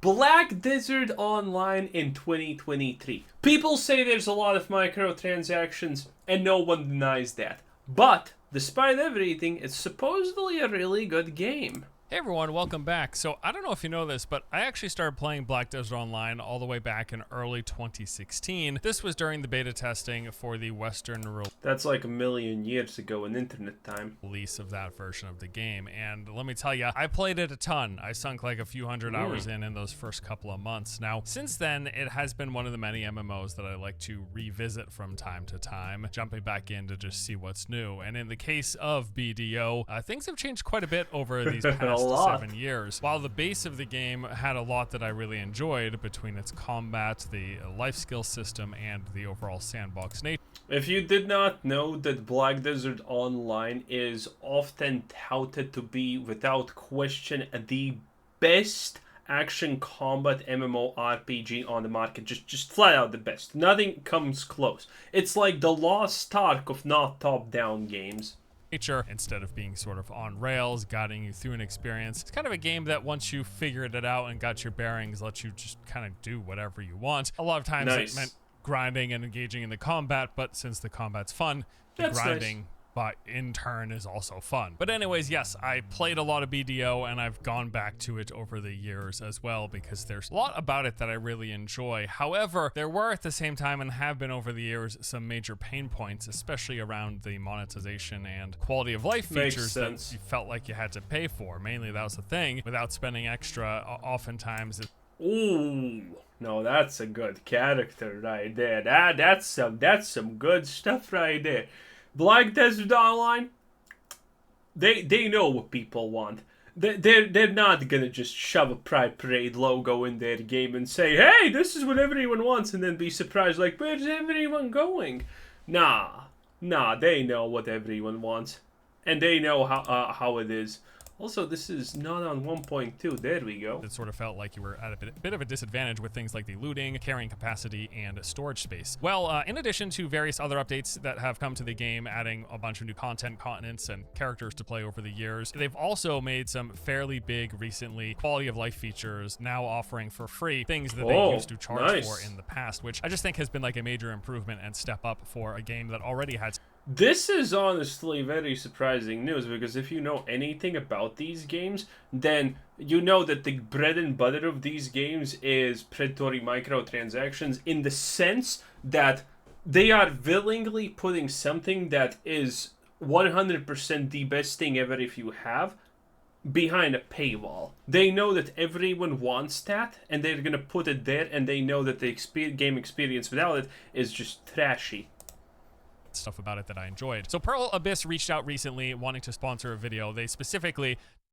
Black Desert Online in 2023. People say there's a lot of microtransactions, and no one denies that. But, despite everything, it's supposedly a really good game. Hey everyone, welcome back. So I don't know if you know this, but I actually started playing Black Desert Online all the way back in early 2016. This was during the beta testing for the Western That's like a million years ago in internet time. Release of that version of the game. And let me tell you, I played it a ton. I sunk like a few hundred hours in those first couple of months. Now, since then, it has been one of the many MMOs that I like to revisit from time to time, jumping back in to just see what's new. And in the case of BDO, things have changed quite a bit over these past 7 years. While the base of the game had a lot that I really enjoyed between its combat, the life skill system, and the overall sandbox nature. If you did not know that Black Desert Online is often touted to be, without question, the best action combat MMORPG on the market, just flat out the best. Nothing comes close. It's like the Lost Ark of not top-down games. Instead of being sort of on rails, guiding you through an experience. It's kind of a game that once you figured it out and got your bearings, lets you just kind of do whatever you want. A lot of times it meant grinding and engaging in the combat, but since the combat's fun, the grinding but in turn is also fun. But anyways, yes, I played a lot of BDO and I've gone back to it over the years as well because there's a lot about it that I really enjoy. However, there were at the same time and have been over the years some major pain points, especially around the monetization and quality of life features that you felt like you had to pay for. Mainly that was the thing, without spending extra, oftentimes. Ooh, no, that's a good character right there. That's some good stuff right there. Black Desert Online, they know what people want. They're not gonna just shove a Pride Parade logo in their game and say, hey, this is what everyone wants, and then be surprised like, where's everyone going? Nah, they know what everyone wants, and they know how it is. Also, this is not on 1.2. There we go. It sort of felt like you were at a bit of a disadvantage with things like the looting, carrying capacity, and storage space. Well, in addition to various other updates that have come to the game, adding a bunch of new content, continents, and characters to play over the years, they've also made some fairly big, recently, quality of life features, now offering for free things that they used to charge for in the past, which I just think has been like a major improvement and step up for a game that already had. This is honestly very surprising news, because if you know anything about these games, then you know that the bread and butter of these games is predatory microtransactions, in the sense that they are willingly putting something that is 100% the best thing ever if you have behind a paywall. They know that everyone wants that, and they're gonna put it there, and they know that the game experience without it is just trashy. Stuff about it that I enjoyed. So Pearl Abyss reached out recently wanting to sponsor a video. They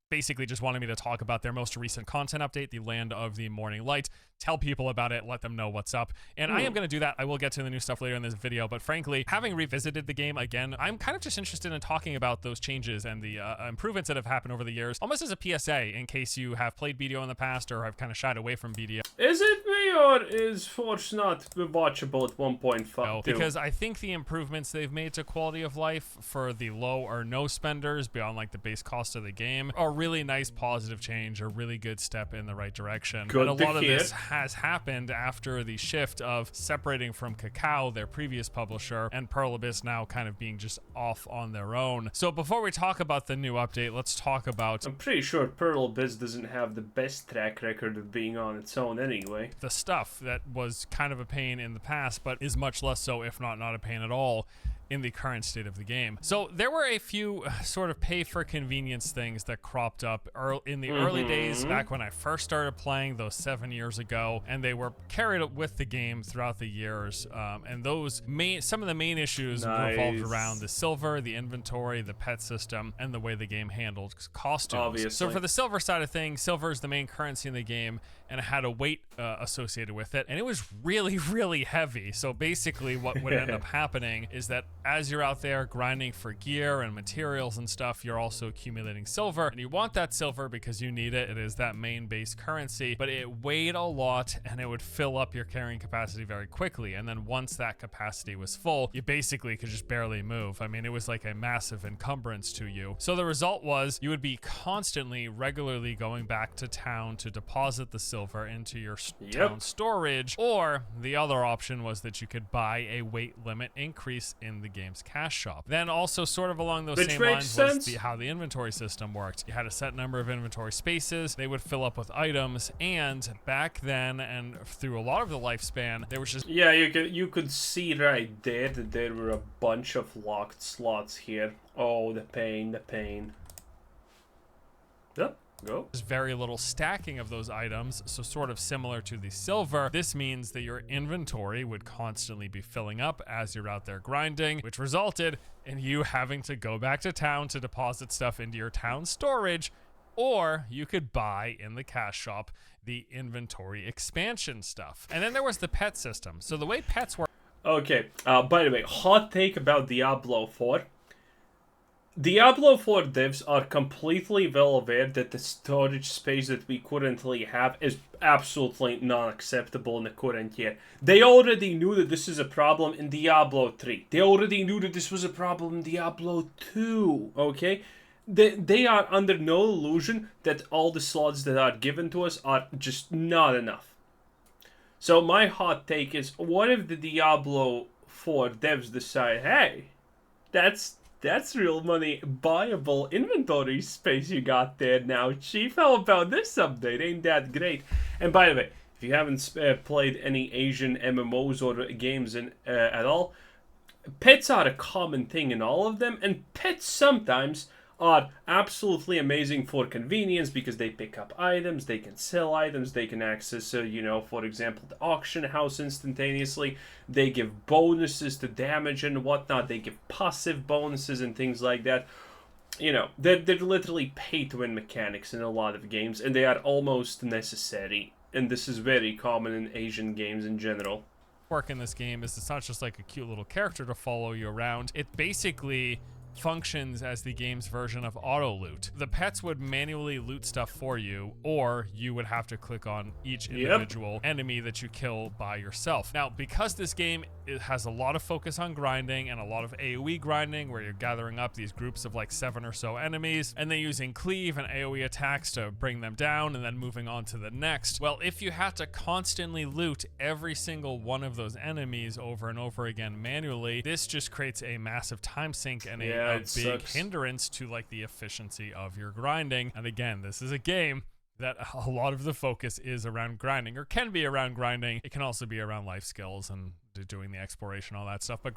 basically just wanted me to talk about their most recent content update, the Land of the Morning Light, tell people about it, let them know what's up. And I am going to do that. I will get to the new stuff later in this video, but frankly, having revisited the game again, I'm kind of just interested in talking about those changes and the improvements that have happened over the years, almost as a PSA in case you have played BDO in the past or have kind of shied away from BDO. Is it me, or is Force not watchable at 1.5? No, because I think the improvements they've made to quality of life for the low or no spenders beyond like the base cost of the game are really nice positive change, a really good step in the right direction. Good but a lot of this has happened after the shift of separating from Cacao, their previous publisher, and Pearl Abyss now kind of being just off on their own. So before we talk about the new update, let's talk about... I'm pretty sure Pearl Abyss doesn't have the best track record of being on its own anyway. The stuff that was kind of a pain in the past, but is much less so, if not a pain at all, in the current state of the game. So there were a few sort of pay for convenience things that cropped up in the early days, back when I first started playing those 7 years ago, and they were carried with the game throughout the years. And those some of the main issues revolved around the silver, the inventory, the pet system, and the way the game handled costumes. Obviously. So for the silver side of things, silver is the main currency in the game, and it had a weight associated with it, and it was really, really heavy. So basically what would end up happening is that as you're out there grinding for gear and materials and stuff, you're also accumulating silver, and you want that silver because you need it. It is that main base currency, but it weighed a lot and it would fill up your carrying capacity very quickly. And then once that capacity was full, you basically could just barely move. I mean, it was like a massive encumbrance to you. So the result was you would be constantly, regularly going back to town to deposit the silver into your town storage, or the other option was that you could buy a weight limit increase in the game's cash shop. Then also sort of along those same lines was how the inventory system worked. You had a set number of inventory spaces, they would fill up with items, and back then and through a lot of the lifespan, there was just... Yeah, you could see right there that there were a bunch of locked slots here. Oh, the pain, the pain. Yep. Go. There's very little stacking of those items, so sort of similar to the silver. This means that your inventory would constantly be filling up as you're out there grinding, which resulted in you having to go back to town to deposit stuff into your town storage, or you could buy in the cash shop the inventory expansion stuff. And then there was the pet system. So the way pets work... Okay, by the way, hot take about Diablo 4. Diablo 4 devs are completely well aware that the storage space that we currently have is absolutely not acceptable in the current year. They already knew that this is a problem in Diablo 3. They already knew that this was a problem in Diablo 2, okay? They are under no illusion that all the slots that are given to us are just not enough. So my hot take is, what if the Diablo 4 devs decide, hey, that's real money, buyable inventory space you got there now, Chief. How about this update? Ain't that great? And by the way, if you haven't played any Asian MMOs or games at all, pets are a common thing in all of them, and pets sometimes are absolutely amazing for convenience because they pick up items, they can sell items, they can access, for example, the auction house instantaneously. They give bonuses to damage and whatnot. They give passive bonuses and things like that. They're literally pay-to-win mechanics in a lot of games, and they are almost necessary. And this is very common in Asian games in general. Work in this game is it's not just like a cute little character to follow you around. It basically functions as the game's version of auto loot. The pets would manually loot stuff for you, or you would have to click on each individual enemy that you kill by yourself. Now, because this game it has a lot of focus on grinding and a lot of AoE grinding, where you're gathering up these groups of like 7 or so enemies and then using cleave and AoE attacks to bring them down and then moving on to the next. Well, if you had to constantly loot every single one of those enemies over and over again manually, this just creates a massive time sink and a big hindrance to like the efficiency of your grinding. And again, this is a game that a lot of the focus is around grinding, or can be around grinding. It can also be around life skills and doing the exploration, all that stuff. But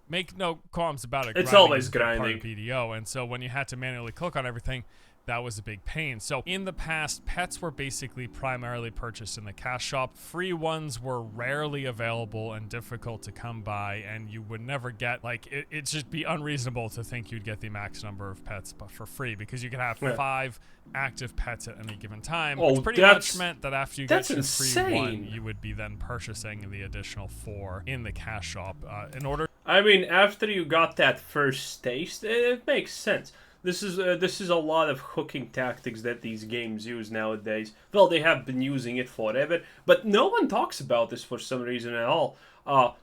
make no qualms about it. It's always grinding. Part of BDO, and so when you had to manually click on everything, that was a big pain. So in the past, pets were basically primarily purchased in the cash shop. Free ones were rarely available and difficult to come by, and you would never get, like, it'd just be unreasonable to think you'd get the max number of pets but for free, because you could have 5 active pets at any given time, which pretty much meant that after you get your free one, you would be then purchasing the additional 4 in the cash shop in order. I mean, after you got that first taste, it makes sense. This is a lot of hooking tactics that these games use nowadays. Well, they have been using it forever, but no one talks about this for some reason at all.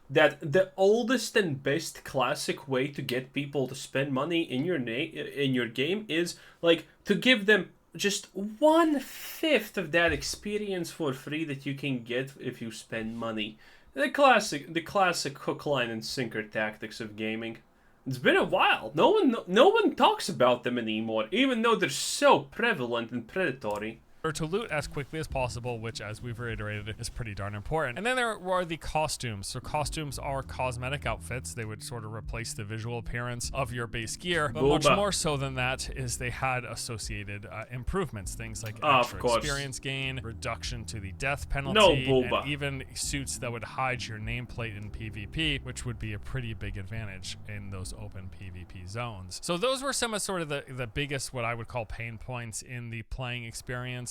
That the oldest and best classic way to get people to spend money in your game is like to give them just 1/5 of that experience for free that you can get if you spend money. The classic hook, line, and sinker tactics of gaming. It's been a while. No one talks about them anymore, even though they're so prevalent and predatory. Or to loot as quickly as possible, which, as we've reiterated, is pretty darn important. And then there are the costumes. So costumes are cosmetic outfits. They would sort of replace the visual appearance of your base gear. But much more so than that is they had associated improvements. Things like extra experience gain, reduction to the death penalty, and even suits that would hide your nameplate in PvP, which would be a pretty big advantage in those open PvP zones. So those were some of sort of the biggest, what I would call, pain points in the playing experience.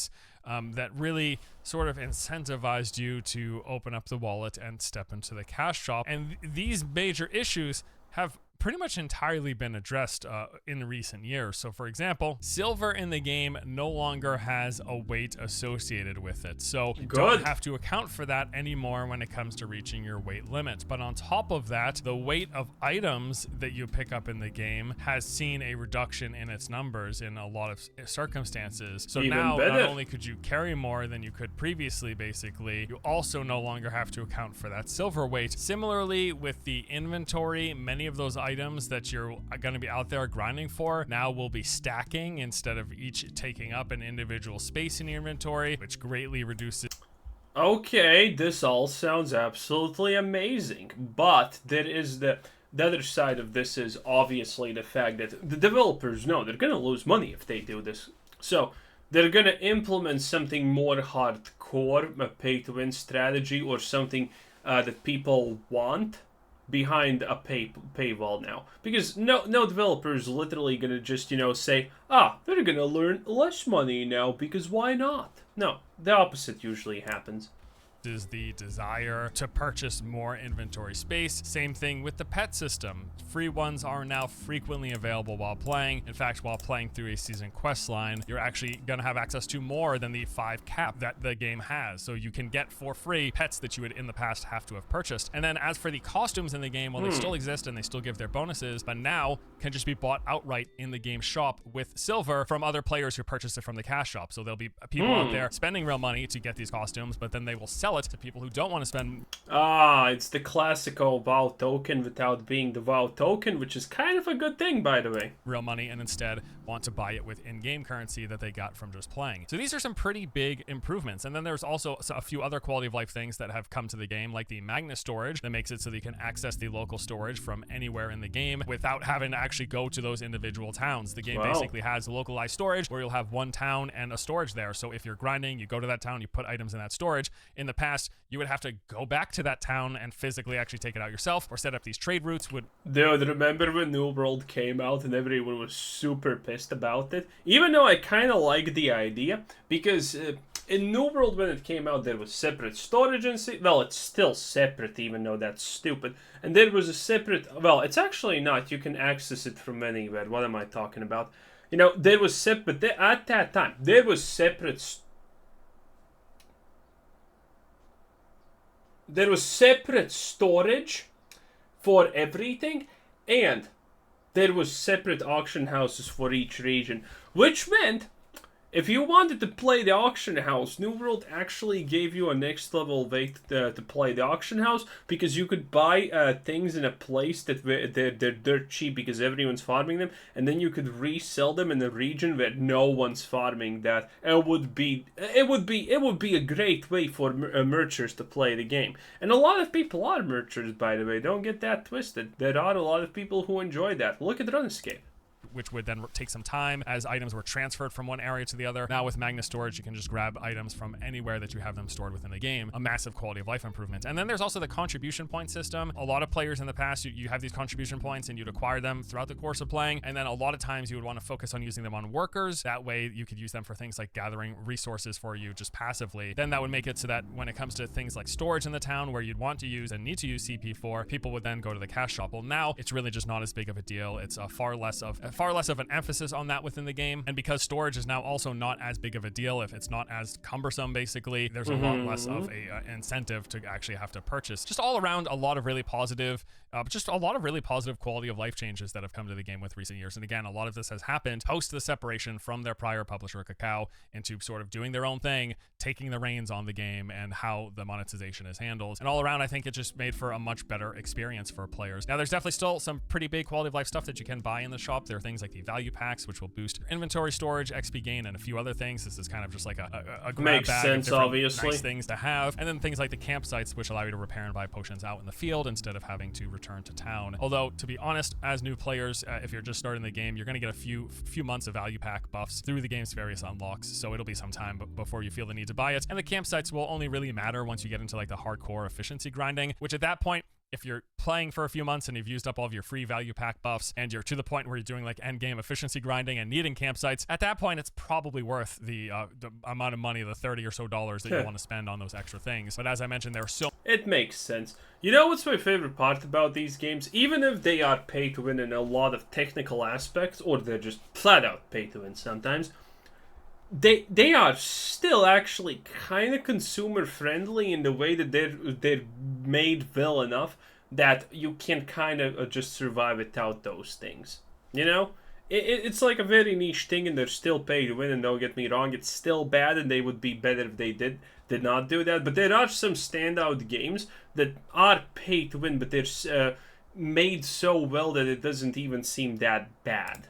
That really sort of incentivized you to open up the wallet and step into the cash shop. And these major issues have pretty much entirely been addressed in recent years. So for example, silver in the game no longer has a weight associated with it. So you don't have to account for that anymore when it comes to reaching your weight limit. But on top of that, the weight of items that you pick up in the game has seen a reduction in its numbers in a lot of circumstances. So now not only could you carry more than you could previously, basically, you also no longer have to account for that silver weight. Similarly, with the inventory, many of those items that you're going to be out there grinding for now will be stacking instead of each taking up an individual space in your inventory, which greatly reduces. Okay, this all sounds absolutely amazing, but there is the other side of this is obviously the fact that the developers know they're going to lose money if they do this. So they're going to implement something more hardcore, a pay-to-win strategy, or something that people want behind a paywall now. Because no developer is literally going to just, say, they're going to learn less money now because why not? No, the opposite usually happens. Is the desire to purchase more inventory space. Same thing with the pet system. Free ones are now frequently available while playing. In fact, while playing through a season quest line, you're actually going to have access to more than the 5 cap that the game has. So you can get for free pets that you would in the past have to have purchased. And then as for the costumes in the game, well, they still exist and they still give their bonuses, but now can just be bought outright in the game shop with silver from other players who purchased it from the cash shop. So there'll be people out there spending real money to get these costumes, but then they will sell it to people who don't want to spend. It's the classical WoW token without being the WoW token, which is kind of a good thing, by the way. Real money, and instead want to buy it with in-game currency that they got from just playing. So these are some pretty big improvements. And then there's also a few other quality of life things that have come to the game, like the Magnet storage that makes it so that you can access the local storage from anywhere in the game without having to actually go to those individual towns. The game basically has localized storage where you'll have one town and a storage there. So if you're grinding, you go to that town, you put items in that storage. In the past, you would have to go back to that town and physically actually take it out yourself or set up these trade routes. Dude, remember when New World came out and everyone was super pissed about it? Even though I kind of like the idea, because in New World when it came out there was separate storage and well, it's still separate even though that's stupid. And there was a separate, well, it's actually not, you can access it from anywhere. What am I talking about? There was separate, at that time, there was separate storage for everything, and there was separate auction houses for each region, which meant if you wanted to play the auction house, New World actually gave you a next level way to play the auction house, because you could buy things in a place that they're dirt cheap because everyone's farming them, and then you could resell them in a region where no one's farming that. It would be a great way for merchers to play the game, and a lot of people are merchers, by the way. Don't get that twisted. There are a lot of people who enjoy that. Look at RuneScape. Which would then take some time as items were transferred from one area to the other. Now with Magnet storage, you can just grab items from anywhere that you have them stored within the game. A massive quality of life improvement. And then there's also the contribution point system. A lot of players in the past, you have these contribution points and you'd acquire them throughout the course of playing. And then a lot of times you would want to focus on using them on workers. That way you could use them for things like gathering resources for you just passively. Then that would make it so that when it comes to things like storage in the town where you'd want to use and need to use CP for, people would then go to the cash shop. Well, now it's really just not as big of a deal. It's far less of an emphasis on that within the game, and because storage is now also not as big of a deal, if it's not as cumbersome, basically there's a lot less of a incentive to actually have to purchase. Just all around a lot of really positive quality of life changes that have come to the game with recent years. And again, a lot of this has happened post the separation from their prior publisher Kakao into sort of doing their own thing, taking the reins on the game and how the monetization is handled. And all around, I think it just made for a much better experience for players. Now there's definitely still some pretty big quality of life stuff that you can buy in the shop. There are things like the value packs, which will boost your inventory storage, XP gain, and a few other things. This is kind of just like a grab Makes bag sense, of different obviously. nice things to have. And then things like the campsites, which allow you to repair and buy potions out in the field instead of having to return to town. Although, to be honest, as new players, if you're just starting the game, you're going to get a few months of value pack buffs through the game's various unlocks, so it'll be some time before you feel the need to buy it. And the campsites will only really matter once you get into like the hardcore efficiency grinding, which at that point, If you're playing for a few months and you've used up all of your free value pack buffs and you're to the point where you're doing like end game efficiency grinding and needing campsites, at that point it's probably worth the amount of money, the $30 or so that you want to spend on those extra things. But as I mentioned, there are so... It makes sense. You know what's my favorite part about these games? Even if they are pay to win in a lot of technical aspects, or they're just flat out pay to win sometimes, they are still actually kind of consumer friendly in the way that they're made well enough that you can kind of just survive without those things. You know, it's like a very niche thing, and they're still pay to win. And don't get me wrong, it's still bad, and they would be better if they did not do that. But there are some standout games that are pay to win, but they're made so well that it doesn't even seem that bad.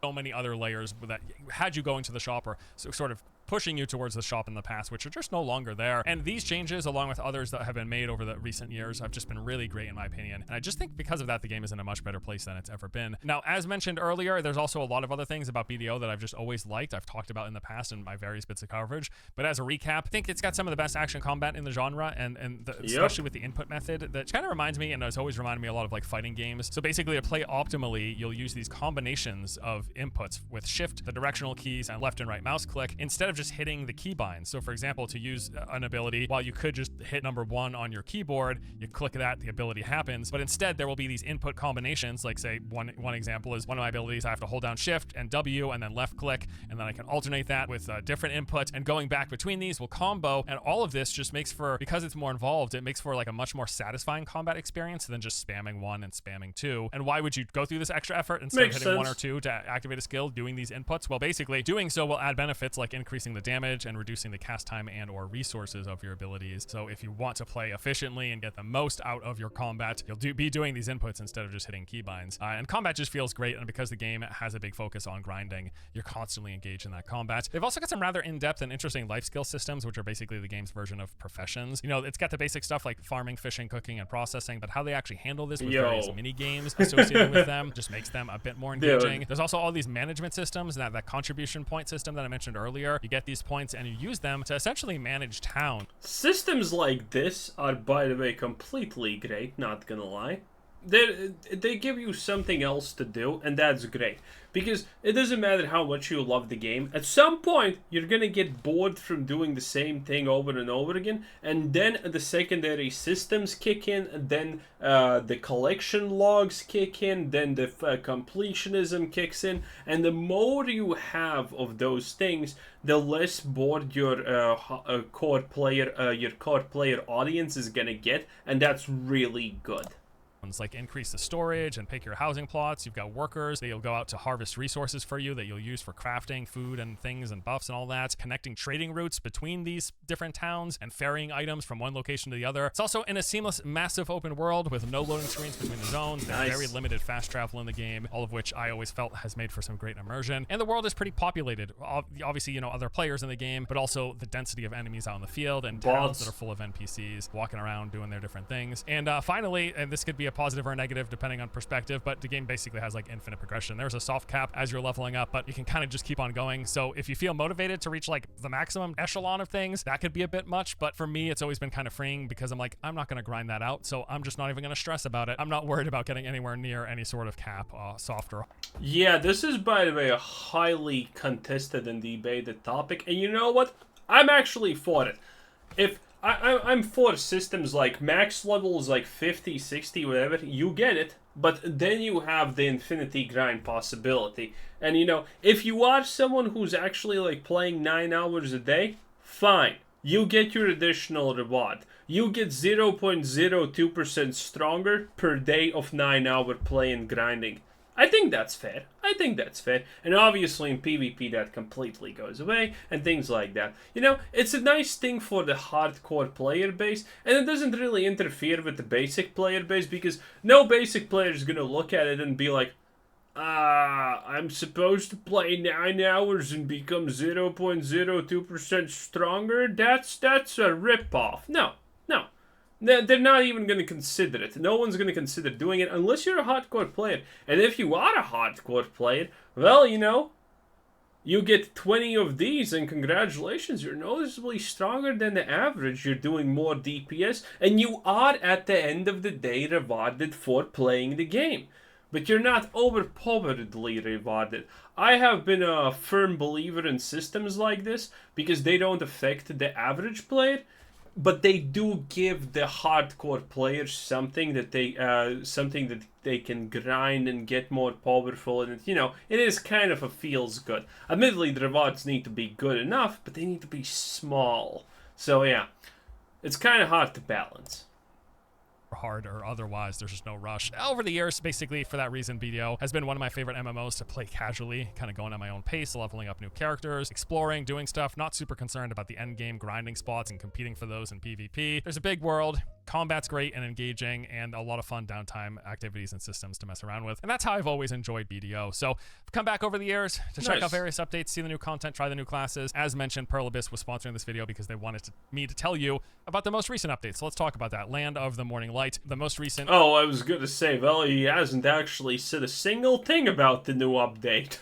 So many other layers that had you going to the shop or sort of pushing you towards the shop in the past, which are just no longer there. And these changes, along with others that have been made over the recent years, have just been really great in my opinion. And I just think because of that, the game is in a much better place than it's ever been. Now, as mentioned earlier, there's also a lot of other things about BDO that I've just always liked. I've talked about in the past in my various bits of coverage. But as a recap, I think it's got some of the best action combat in the genre, especially with the input method, that kind of reminds me, and it's always reminded me a lot of like fighting games. So basically, to play optimally, you'll use these combinations of inputs with shift, the directional keys, and left and right mouse click, instead of just hitting the keybinds. So for example, to use an ability, while you could just hit number 1 on your keyboard, you click that, the ability happens. But instead, there will be these input combinations. Like say one example is one of my abilities, I have to hold down shift and W and then left click, and then I can alternate that with different inputs, and going back between these will combo. And all of this just makes for, because it's more involved, it makes for like a much more satisfying combat experience than just spamming 1 and spamming 2. And why would you go through this extra effort instead of hitting 1 or 2 to activate a skill, doing these inputs? Well, basically doing so will add benefits like increasing the damage and reducing the cast time and or resources of your abilities. So if you want to play efficiently and get the most out of your combat, you'll be doing these inputs instead of just hitting keybinds. And combat just feels great, and because the game has a big focus on grinding, you're constantly engaged in that combat. They've also got some rather in-depth and interesting life skill systems, which are basically the game's version of professions. You know, it's got the basic stuff like farming, fishing, cooking, and processing, but how they actually handle this with various mini games associated with them just makes them a bit more engaging. There's also all these management systems, and that contribution point system that I mentioned earlier. You get these points and you use them to essentially manage town. Systems like this are, by the way, completely great, not gonna lie. They give you something else to do, and that's great. Because it doesn't matter how much you love the game, at some point you're gonna get bored from doing the same thing over and over again, and then the secondary systems kick in, and then the collection logs kick in, then the completionism kicks in, and the more you have of those things, the less bored your core player audience is gonna get, and that's really good. Like increase the storage and pick your housing plots. You've got workers that you'll go out to harvest resources for you that you'll use for crafting food and things and buffs and all that. Connecting trading routes between these different towns and ferrying items from one location to the other. It's also in a seamless, massive open world with no loading screens between the zones. There's very limited fast travel in the game, all of which I always felt has made for some great immersion. And the world is pretty populated. Obviously, you know, other players in the game, but also the density of enemies out in the field and towns that are full of NPCs walking around doing their different things. And finally, and this could be a positive or a negative depending on perspective, but the game basically has like infinite progression. There's a soft cap as you're leveling up, but you can kind of just keep on going. So if you feel motivated to reach like the maximum echelon of things, that could be a bit much, but for me it's always been kind of freeing because I'm like, I'm not going to grind that out, so I'm just not even going to stress about it. I'm not worried about getting anywhere near any sort of cap, softer. Yeah, this is, by the way, a highly contested and debated topic, and you know what? I'm actually for it. If I'm for systems like max levels like 50, 60, whatever, you get it, but then you have the infinity grind possibility. And you know, if you are someone who's actually like playing 9 hours a day, fine. You get your additional reward. You get 0.02% stronger per day of 9-hour play and grinding. I think that's fair. And obviously in PvP that completely goes away and things like that. You know, it's a nice thing for the hardcore player base, and it doesn't really interfere with the basic player base because no basic player is going to look at it and be like, I'm supposed to play 9 hours and become 0.02% stronger? That's a ripoff. No. They're not even going to consider it. No one's going to consider doing it unless you're a hardcore player. And if you are a hardcore player, well, you know, You get 20 of these, and congratulations, you're noticeably stronger than the average. You're doing more DPS, and you are, at the end of the day, rewarded for playing the game. But you're not overpoweredly rewarded. I have been a firm believer in systems like this because they don't affect the average player, but they do give the hardcore players something that they can grind and get more powerful, and it is kind of a feels good. Admittedly, the rewards need to be good enough, but they need to be small. So yeah, it's kind of hard to balance. Hard or otherwise, there's just no rush. Over the years, basically for that reason, BDO has been one of my favorite MMOs to play casually, kind of going at my own pace, leveling up new characters, exploring, doing stuff, not super concerned about the end game grinding spots and competing for those in PvP. There's a big world, combat's great and engaging, and a lot of fun downtime activities and systems to mess around with. And that's how I've always enjoyed BDO. So I've come back over the years to check out various updates, see the new content, try the new classes. As mentioned, Pearl Abyss was sponsoring this video because they wanted me to tell you about the most recent updates. So let's talk about that. Land of the Morning Light, the most recent. Oh, I was going to say, well, he hasn't actually said a single thing about the new update.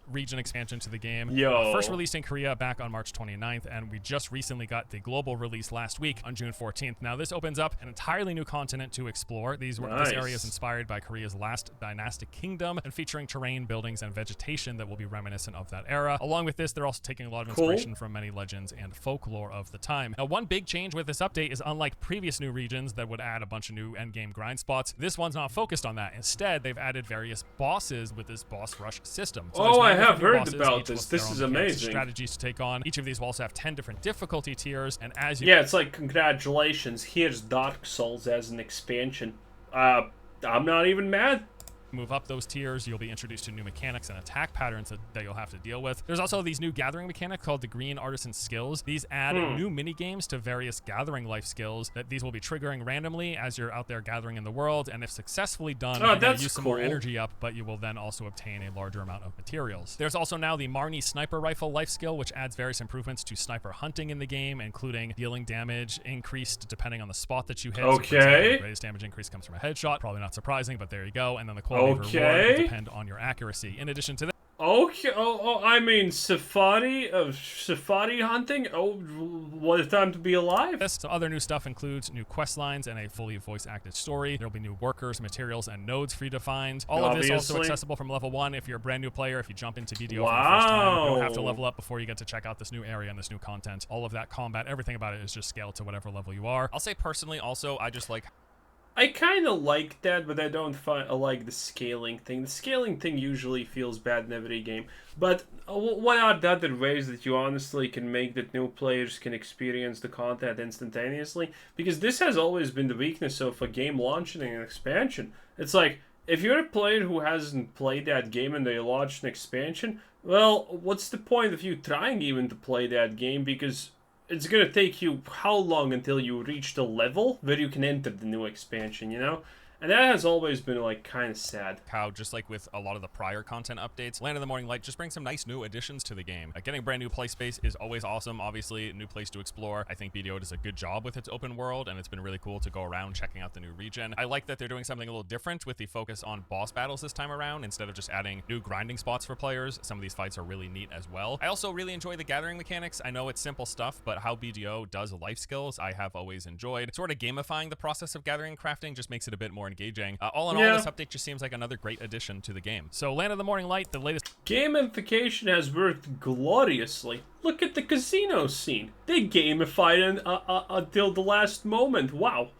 Region expansion to the game. Yo. First released in Korea back on March 29th, and we just recently got the global release last week on June 14th. Now, this opens up an entirely new continent to explore. This area is inspired by Korea's last dynastic kingdom and featuring terrain, buildings, and vegetation that will be reminiscent of that era. Along with this, they're also taking a lot of inspiration from many legends and folklore of the time. Now, one big change with this update is, unlike previous new regions that would add a bunch of new endgame grind spots, this one's not focused on that. Instead, they've added various bosses with this boss rush system. So I have heard about this. This is amazing. Strategies to take on. Each of these will also have 10 different difficulty tiers, and as you it's like, congratulations, here's Dark Souls as an expansion. I'm not even mad. Move up those tiers, you'll be introduced to new mechanics and attack patterns that you'll have to deal with. There's also these new gathering mechanics called the Green Artisan Skills. These add new mini games to various gathering life skills that these will be triggering randomly as you're out there gathering in the world, and if successfully done, you're going to use some more energy up, but you will then also obtain a larger amount of materials. There's also now the Marnie Sniper Rifle life skill, which adds various improvements to sniper hunting in the game, including dealing damage increased depending on the spot that you hit. So, for example, the greatest damage increase comes from a headshot. Probably not surprising, but there you go. And then the quality of reward will depend on your accuracy. In addition to that, I mean, safari hunting. What a time to be alive. So other new stuff includes new quest lines and a fully voice-acted story. There'll be new workers, materials, and nodes for you to find. All of this also accessible from level 1 if you're a brand new player. If you jump into BDO for the first time, you don't have to level up before you get to check out this new area and this new content. All of that combat, everything about it is just scaled to whatever level you are. I'll say personally, also, I kind of like that, but I don't like the scaling thing. The scaling thing usually feels bad in every game. But what are the other ways that you honestly can make that new players can experience the content instantaneously? Because this has always been the weakness of a game launching an expansion. It's like, if you're a player who hasn't played that game and they launched an expansion, well, what's the point of you trying even to play that game? Because it's gonna take you how long until you reach the level where you can enter the new expansion, And that has always been, like, kind of sad. How, just like with a lot of the prior content updates, Land of the Morning Light just brings some nice new additions to the game. Getting brand new play space is always awesome. Obviously, a new place to explore. I think BDO does a good job with its open world, and it's been really cool to go around checking out the new region. I like that they're doing something a little different with the focus on boss battles this time around, instead of just adding new grinding spots for players. Some of these fights are really neat as well. I also really enjoy the gathering mechanics. I know it's simple stuff, but how BDO does life skills, I have always enjoyed. Sort of gamifying the process of gathering and crafting just makes it a bit more engaging. All in all, this update just seems like another great addition to the game. So, Land of the Morning Light, the latest... Gamification has worked gloriously. Look at the casino scene. They gamified it until the last moment. Wow.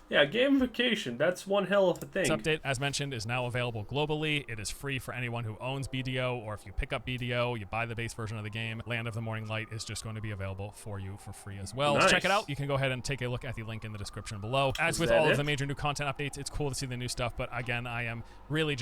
Yeah, gamification, that's one hell of a thing. This update, as mentioned, is now available globally. It is free for anyone who owns BDO, or if you pick up BDO, you buy the base version of the game. Land of the Morning Light is just going to be available for you for free as well. Nice. Check it out. You can go ahead and take a look at the link in the description below. As with all of the major new content updates, it's cool to see the new stuff, but again, I am really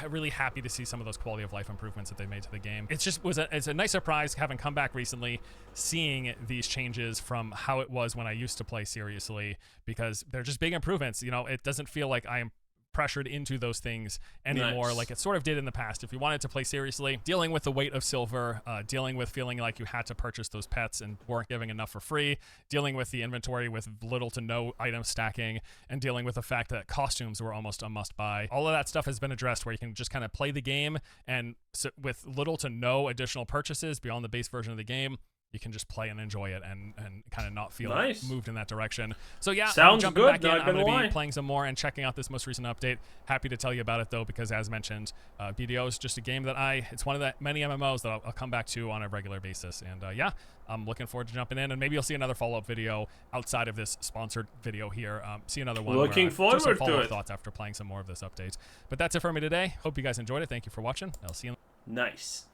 really happy to see some of those quality of life improvements that they made to the game. It's a nice surprise having come back recently, seeing these changes from how it was when I used to play seriously, because they're just big improvements. It doesn't feel like I am pressured into those things anymore like it sort of did in the past. If you wanted to play seriously, dealing with the weight of silver, dealing with feeling like you had to purchase those pets and weren't giving enough for free, dealing with the inventory with little to no item stacking, and dealing with the fact that costumes were almost a must-buy. All of that stuff has been addressed where you can just kind of play the game, and with little to no additional purchases beyond the base version of the game, you can just play and enjoy it and kind of not feel moved in that direction. So yeah, I'm jumping back in. I'm going to be playing some more and checking out this most recent update. Happy to tell you about it though, because as mentioned, BDO is just a game that it's one of the many MMOs that I'll come back to on a regular basis. And yeah, I'm looking forward to jumping in, and maybe you'll see another follow-up video outside of this sponsored video here. See another one. Looking forward to it. Thoughts after playing some more of this update. But that's it for me today. Hope you guys enjoyed it. Thank you for watching. I'll see you. Nice.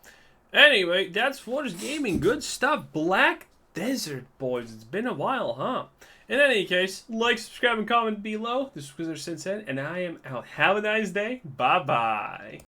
Anyway, that's Force Gaming. Good stuff. Black Desert, boys. It's been a while, huh? In any case, like, subscribe, and comment below. This was Wizard Sensei, and I am out. Have a nice day. Bye-bye.